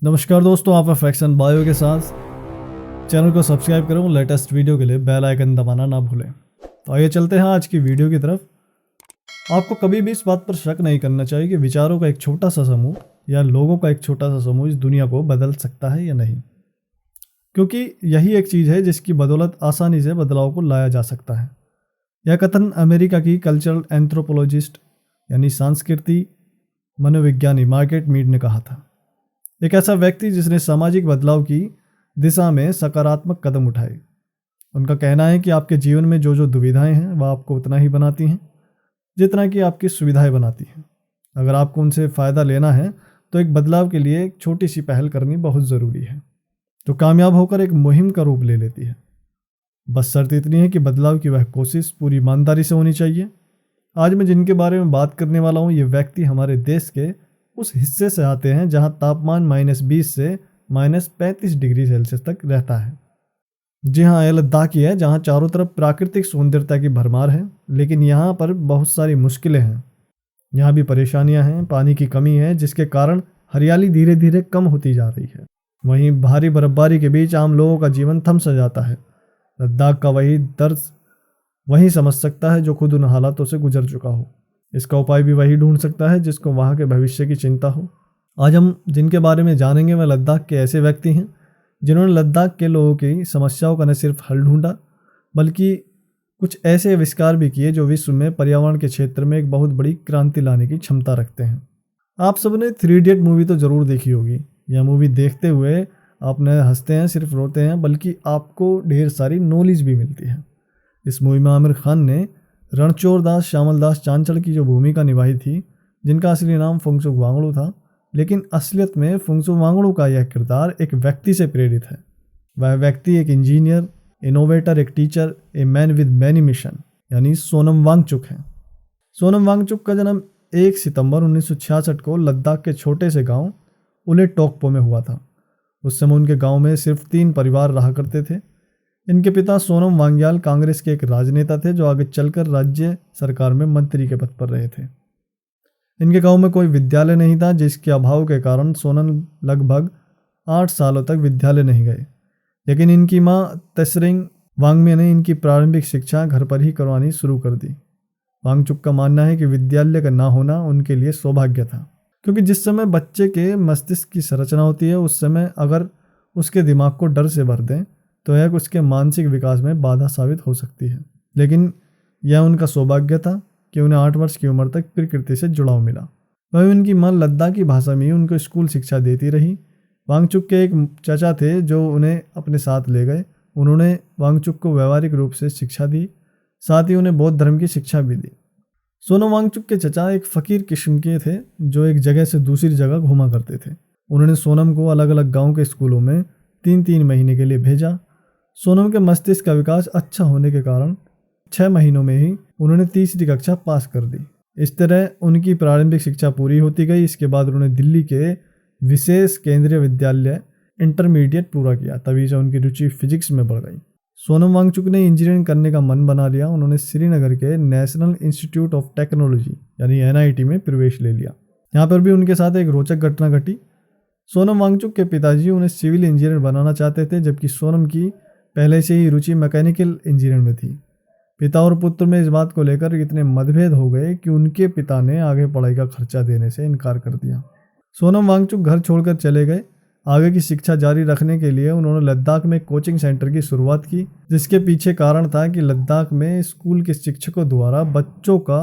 नमस्कार दोस्तों, आप फैक्शन बायो के साथ चैनल को सब्सक्राइब करें। लेटेस्ट वीडियो के लिए बेल आइकन दबाना ना भूलें। तो आइए चलते हैं आज की वीडियो की तरफ। आपको कभी भी इस बात पर शक नहीं करना चाहिए कि विचारों का एक छोटा सा समूह या लोगों का एक छोटा सा समूह इस दुनिया को बदल सकता है या नहीं, क्योंकि यही एक चीज़ है जिसकी बदौलत आसानी से बदलाव को लाया जा सकता है। यह कथन अमेरिका की कल्चरल एंथ्रोपोलॉजिस्ट यानी सांस्कृतिक मनोविज्ञानी मार्गरेट मीड ने कहा था। एक ऐसा व्यक्ति जिसने सामाजिक बदलाव की दिशा में सकारात्मक कदम उठाए। उनका कहना है कि आपके जीवन में जो जो दुविधाएं हैं वह आपको उतना ही बनाती हैं जितना कि आपकी सुविधाएं बनाती हैं। अगर आपको उनसे फ़ायदा लेना है तो एक बदलाव के लिए एक छोटी सी पहल करनी बहुत ज़रूरी है, जो कामयाब होकर एक मुहिम का रूप ले लेती है। बस शर्त इतनी है कि बदलाव की वह कोशिश पूरी ईमानदारी से होनी चाहिए। आज मैं जिनके बारे में बात करने वाला हूँ, ये व्यक्ति हमारे देश के उस हिस्से से आते हैं जहां तापमान -20 से -35 डिग्री सेल्सियस तक रहता है। जी हाँ, यह लद्दाख ही है, जहां चारों तरफ प्राकृतिक सौंदर्यता की भरमार है, लेकिन यहाँ पर बहुत सारी मुश्किलें हैं। यहाँ भी परेशानियां हैं, पानी की कमी है जिसके कारण हरियाली धीरे धीरे कम होती जा रही है। वहीं भारी बर्फबारी के बीच आम लोगों का जीवन थम सा जाता है। लद्दाख का वही दर्द वही समझ सकता है जो खुद उन हालातों से गुजर चुका हो। इसका उपाय भी वही ढूंढ सकता है जिसको वहाँ के भविष्य की चिंता हो। आज हम जिनके बारे में जानेंगे वह लद्दाख के ऐसे व्यक्ति हैं जिन्होंने लद्दाख के लोगों की समस्याओं का न सिर्फ हल ढूंढा, बल्कि कुछ ऐसे आविष्कार भी किए जो विश्व में पर्यावरण के क्षेत्र में एक बहुत बड़ी क्रांति लाने की क्षमता रखते हैं। आप सबने 3 इडियट मूवी तो ज़रूर देखी होगी। यह मूवी देखते हुए आप न हंसते हैं, सिर्फ रोते हैं, बल्कि आपको ढेर सारी नॉलेज भी मिलती है। इस मूवी में आमिर खान ने रणछोड़ दास श्यामल दास चांचड़ की जो भूमिका निभाई थी, जिनका असली नाम फुंगसुक वांगडू था, लेकिन असलियत में फुंगसुक वांगडू का यह किरदार एक व्यक्ति से प्रेरित है। वह व्यक्ति एक इंजीनियर, इनोवेटर, एक teacher, a man with many mission यानी सोनम वांगचुक है। सोनम वांगचुक का जन्म 1 सितंबर 1966 को लद्दाख के छोटे से गांव उले टोकपो में हुआ था। उस समय उनके गांव में सिर्फ 3 परिवार रहा करते थे। इनके पिता सोनम वांग्याल कांग्रेस के एक राजनेता थे जो आगे चलकर राज्य सरकार में मंत्री के पद पर रहे थे। इनके गांव में कोई विद्यालय नहीं था, जिसके अभाव के कारण सोनम लगभग 8 सालों तक विद्यालय नहीं गए। लेकिन इनकी मां तसरिंग वांगमे ने इनकी प्रारंभिक शिक्षा घर पर ही करवानी शुरू कर दी। वांगचुक का मानना है कि विद्यालय का ना होना उनके लिए सौभाग्य था, क्योंकि जिस समय बच्चे के मस्तिष्क की संरचना होती है उस समय अगर उसके दिमाग को डर से भर दें तो यह उसके मानसिक विकास में बाधा साबित हो सकती है। लेकिन यह उनका सौभाग्य था कि उन्हें 8 वर्ष की उम्र तक प्रकृति से जुड़ाव मिला। वहीं उनकी मां लद्दाखी भाषा में ही उनको स्कूल शिक्षा देती रही। वांगचुक के एक चाचा थे जो उन्हें अपने साथ ले गए। उन्होंने वांगचुक को व्यवहारिक रूप से शिक्षा दी, साथ ही उन्हें बौद्ध धर्म की शिक्षा भी दी। सोनम वांगचुक के चचा एक फ़कीर किस्म के थे जो एक जगह से दूसरी जगह घूमा करते थे। उन्होंने सोनम को अलग अलग गाँव के स्कूलों में 3-3 महीने के लिए भेजा। सोनम के मस्तिष्क का विकास अच्छा होने के कारण 6 महीनों में ही उन्होंने 3री कक्षा पास कर दी। इस तरह उनकी प्रारंभिक शिक्षा पूरी होती गई। इसके बाद उन्होंने दिल्ली के विशेष केंद्रीय विद्यालय इंटरमीडिएट पूरा किया। तभी से उनकी रुचि फिजिक्स में बढ़ गई। सोनम वांगचुक ने इंजीनियरिंग करने का मन बना लिया। उन्होंने श्रीनगर के नेशनल इंस्टीट्यूट ऑफ टेक्नोलॉजी यानी NIT में प्रवेश ले लिया। यहाँ पर भी उनके साथ एक रोचक घटना घटी। सोनम वांगचुक के पिताजी उन्हें सिविल इंजीनियर बनाना चाहते थे, जबकि सोनम की पहले से ही रुचि मैकेनिकल इंजीनियरिंग में थी। पिता और पुत्र में इस बात को लेकर इतने मतभेद हो गए कि उनके पिता ने आगे पढ़ाई का खर्चा देने से इनकार कर दिया। सोनम वांगचुक घर छोड़कर चले गए। आगे की शिक्षा जारी रखने के लिए उन्होंने लद्दाख में कोचिंग सेंटर की शुरुआत की, जिसके पीछे कारण था कि लद्दाख में स्कूल के शिक्षकों द्वारा बच्चों का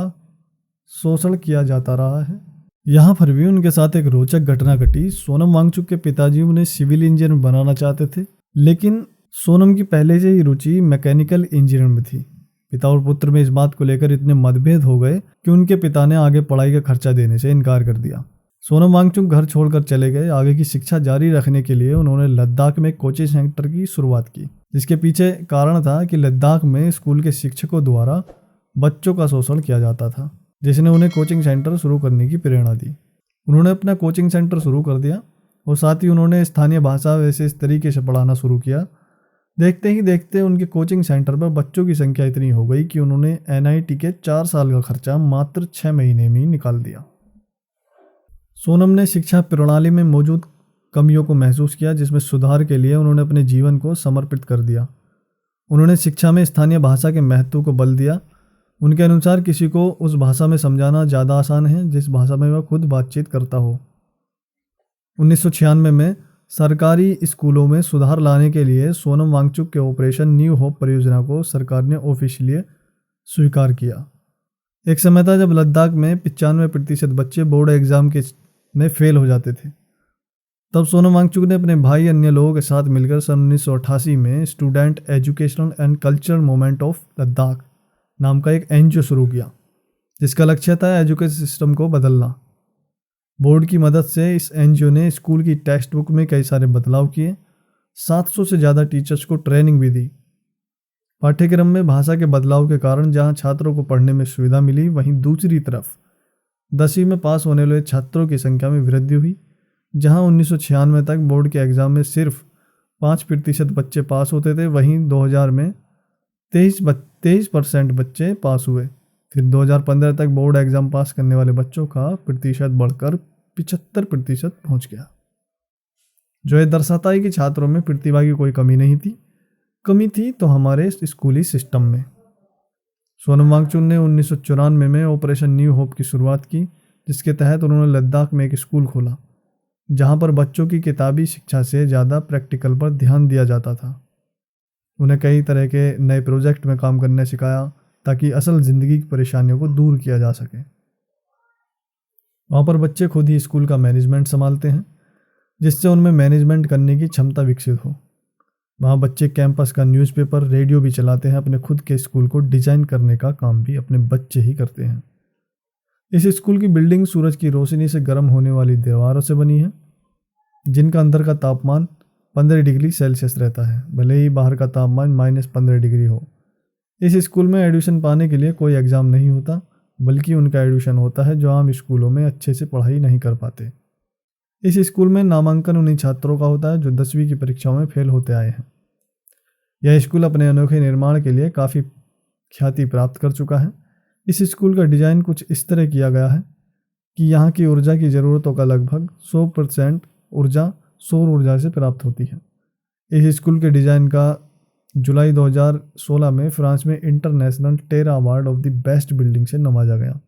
शोषण किया जाता रहा है। यहाँ पर भी उनके साथ एक रोचक घटना घटी। सोनम वांगचुक के पिताजी उन्हें सिविल इंजीनियर बनाना चाहते थे, लेकिन सोनम की पहले से ही रुचि मैकेनिकल इंजीनियरिंग में थी। पिता और पुत्र में इस बात को लेकर इतने मतभेद हो गए कि उनके पिता ने आगे पढ़ाई का खर्चा देने से इनकार कर दिया। सोनम वांगचुक घर छोड़कर चले गए। आगे की शिक्षा जारी रखने के लिए उन्होंने लद्दाख में कोचिंग सेंटर की शुरुआत की, जिसके पीछे कारण था कि लद्दाख में स्कूल के शिक्षकों द्वारा बच्चों का शोषण किया जाता था, जिसने उन्हें कोचिंग सेंटर शुरू करने की प्रेरणा दी। उन्होंने अपना कोचिंग सेंटर शुरू कर दिया और साथ ही उन्होंने स्थानीय भाषा वैसे इस तरीके से पढ़ाना शुरू किया। देखते ही देखते उनके कोचिंग सेंटर पर बच्चों की संख्या इतनी हो गई कि उन्होंने NIT के 4 साल का खर्चा मात्र 6 महीने में ही निकाल दिया। सोनम ने शिक्षा प्रणाली में मौजूद कमियों को महसूस किया, जिसमें सुधार के लिए उन्होंने अपने जीवन को समर्पित कर दिया। उन्होंने शिक्षा में स्थानीय भाषा के महत्व को बल दिया। उनके अनुसार किसी को उस भाषा में समझाना ज़्यादा आसान है जिस भाषा में वह खुद बातचीत करता हो। 1996 में सरकारी स्कूलों में सुधार लाने के लिए सोनम वांगचुक के ऑपरेशन न्यू होप परियोजना को सरकार ने ऑफिशियली स्वीकार किया। एक समय था जब लद्दाख में 95% बच्चे बोर्ड एग्जाम में फेल हो जाते थे। तब सोनम वांगचुक ने अपने भाई अन्य लोगों के साथ मिलकर सन 1988 में student educational and cultural movement of Ladakh नाम का एक एनजीओ शुरू किया, जिसका लक्ष्य था एजुकेशन सिस्टम को बदलना। बोर्ड की मदद से इस एनजीओ ने स्कूल की टेक्स्ट बुक में कई सारे बदलाव किए। 700 से ज़्यादा टीचर्स को ट्रेनिंग भी दी। पाठ्यक्रम में भाषा के बदलाव के कारण जहां छात्रों को पढ़ने में सुविधा मिली, वहीं दूसरी तरफ 10वीं में पास होने वाले छात्रों की संख्या में वृद्धि हुई। जहां 1996 तक बोर्ड के एग्ज़ाम में सिर्फ 5% बच्चे पास होते थे, वहीं 2000 में 23% बच्चे पास हुए। फिर 2015 तक बोर्ड एग्ज़ाम पास करने वाले बच्चों का प्रतिशत बढ़कर 75% पहुंच गया, जो ये दर्शाता है कि छात्रों में प्रतिभा की कोई कमी नहीं थी। कमी थी तो हमारे स्कूली सिस्टम में। सोनम वांगचुक ने 1994 में ऑपरेशन न्यू होप की शुरुआत की, जिसके तहत उन्होंने लद्दाख में एक स्कूल खोला जहां पर बच्चों की किताबी शिक्षा से ज़्यादा प्रैक्टिकल पर ध्यान दिया जाता था। उन्हें कई तरह के नए प्रोजेक्ट में काम करने सिखाया ताकि असल ज़िंदगी की परेशानियों को दूर किया जा सके। वहाँ पर बच्चे खुद ही स्कूल का मैनेजमेंट संभालते हैं, जिससे उनमें मैनेजमेंट करने की क्षमता विकसित हो। वहाँ बच्चे कैंपस का न्यूज़पेपर, रेडियो भी चलाते हैं। अपने खुद के स्कूल को डिज़ाइन करने का काम भी अपने बच्चे ही करते हैं। इस स्कूल की बिल्डिंग सूरज की रोशनी से गर्म होने वाली दीवारों से बनी है, जिनका अंदर का तापमान 15 डिग्री सेल्सियस रहता है, भले ही बाहर का तापमान -15 डिग्री हो। इस स्कूल में एडमिशन पाने के लिए कोई एग्ज़ाम नहीं होता, बल्कि उनका एडमिशन होता है जो आम स्कूलों में अच्छे से पढ़ाई नहीं कर पाते। इस स्कूल में नामांकन उन्हीं छात्रों का होता है जो 10वीं की परीक्षाओं में फेल होते आए हैं। यह स्कूल अपने अनोखे निर्माण के लिए काफ़ी ख्याति प्राप्त कर चुका है। इस स्कूल का डिज़ाइन कुछ इस तरह किया गया है कि यहाँ की ऊर्जा की ज़रूरतों का लगभग 100% ऊर्जा सौर ऊर्जा से प्राप्त होती है। इस स्कूल के डिज़ाइन का जुलाई 2016 में फ्रांस में international Terra award of the best building से नवाजा गया।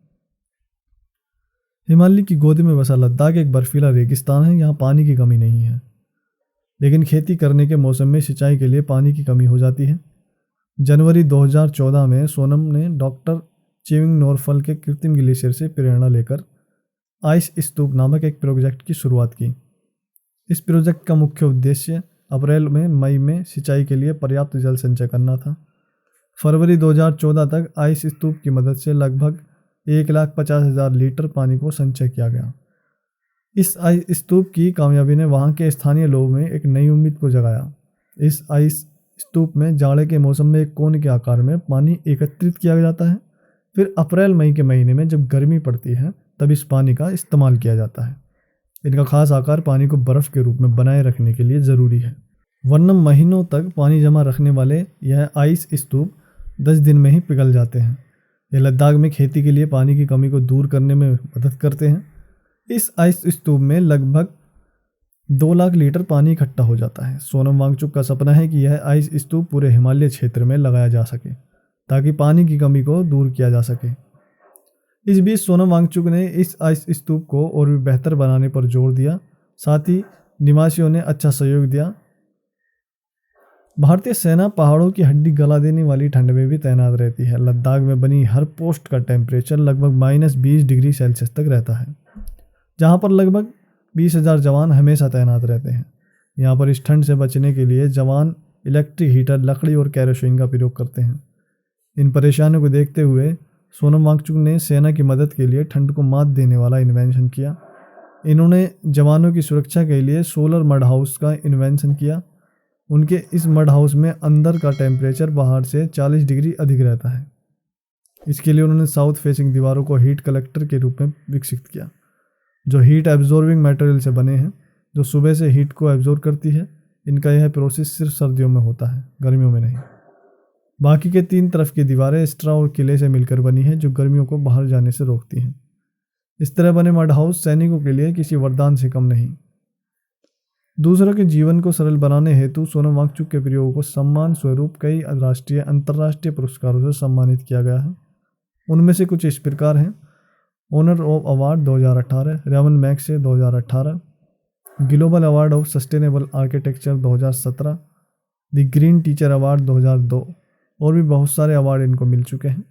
हिमालय की गोद में बसा लद्दाख एक बर्फीला रेगिस्तान है। यहाँ पानी की कमी नहीं है, लेकिन खेती करने के मौसम में सिंचाई के लिए पानी की कमी हो जाती है। जनवरी 2014 में सोनम ने डॉक्टर चेविंग नोरफल के कृत्रिम ग्लेशियर से प्रेरणा लेकर आइस स्तूप नामक एक प्रोजेक्ट की शुरुआत की। इस प्रोजेक्ट का मुख्य उद्देश्य अप्रैल में मई में सिंचाई के लिए पर्याप्त जल संचय करना था। फरवरी 2014 तक आइस स्तूप की मदद से लगभग 1,50,000 लीटर पानी को संचय किया गया। इस आइस स्तूप की कामयाबी ने वहाँ के स्थानीय लोगों में एक नई उम्मीद को जगाया। इस आइस स्तूप में जाड़े के मौसम में एक कोन के आकार में पानी एकत्रित किया जाता है। फिर अप्रैल मई के महीने में जब गर्मी पड़ती है, तब इस पानी का इस्तेमाल किया जाता है। इनका खास आकार पानी को बर्फ़ के रूप में बनाए रखने के लिए ज़रूरी है, वरना महीनों तक पानी जमा रखने वाले यह आइस स्तूप 10 दिन में ही पिघल जाते हैं। ये लद्दाख में खेती के लिए पानी की कमी को दूर करने में मदद करते हैं। इस आइस स्तूप में लगभग 2 लाख लीटर पानी इकट्ठा हो जाता है। सोनम वांगचुक का सपना है कि यह आइस स्तूप पूरे हिमालय क्षेत्र में लगाया जा सके ताकि पानी की कमी को दूर किया जा सके। इस बीच सोनम वांगचुक ने इस आइस स्तूप को और भी बेहतर बनाने पर जोर दिया। साथ ही निवासियों ने अच्छा सहयोग दिया। भारतीय सेना पहाड़ों की हड्डी गला देने वाली ठंड में भी तैनात रहती है। लद्दाख में बनी हर पोस्ट का टेम्परेचर लगभग -20 डिग्री सेल्सियस तक रहता है, जहाँ पर लगभग 20,000 जवान हमेशा तैनात रहते हैं। यहाँ पर इस ठंड से बचने के लिए जवान इलेक्ट्रिक हीटर, लकड़ी और केरोसिन का प्रयोग करते हैं। इन परेशानियों को देखते हुए सोनम वांगचुक ने सेना की मदद के लिए ठंड को मात देने वाला इन्वेंशन किया। इन्होंने जवानों की सुरक्षा के लिए सोलर मड हाउस का इन्वेंशन किया। उनके इस मड हाउस में अंदर का टेम्परेचर बाहर से 40 डिग्री अधिक रहता है। इसके लिए उन्होंने साउथ फेसिंग दीवारों को हीट कलेक्टर के रूप में विकसित किया, जो हीट एब्जॉर्बिंग मटेरियल से बने हैं, जो सुबह से हीट को एब्जॉर्ब करती है। इनका यह प्रोसेस सिर्फ सर्दियों में होता है, गर्मियों में नहीं। बाकी के 3 तरफ की दीवारें स्ट्रा और किले से मिलकर बनी हैं, जो गर्मियों को बाहर जाने से रोकती हैं। इस तरह बने मड हाउस सैनिकों के लिए किसी वरदान से कम नहीं। दूसरों के जीवन को सरल बनाने हेतु सोनम वांगचुक के प्रयोग को सम्मान स्वरूप कई राष्ट्रीय अंतर्राष्ट्रीय पुरस्कारों से सम्मानित किया गया है। उनमें से कुछ इस प्रकार हैं: honour of award 2018 Ramon Magsaysay 2018, global award of sustainable architecture 2017, the green teacher award 2002 और भी बहुत सारे अवार्ड इनको मिल चुके हैं।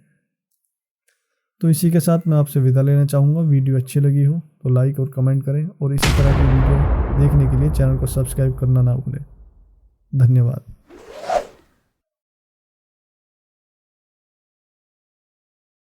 तो इसी के साथ मैं आपसे विदा लेना चाहूँगा। वीडियो अच्छी लगी हो तो लाइक और कमेंट करें और इसी तरह की वीडियो देखने के लिए चैनल को सब्सक्राइब करना ना भूलें। धन्यवाद।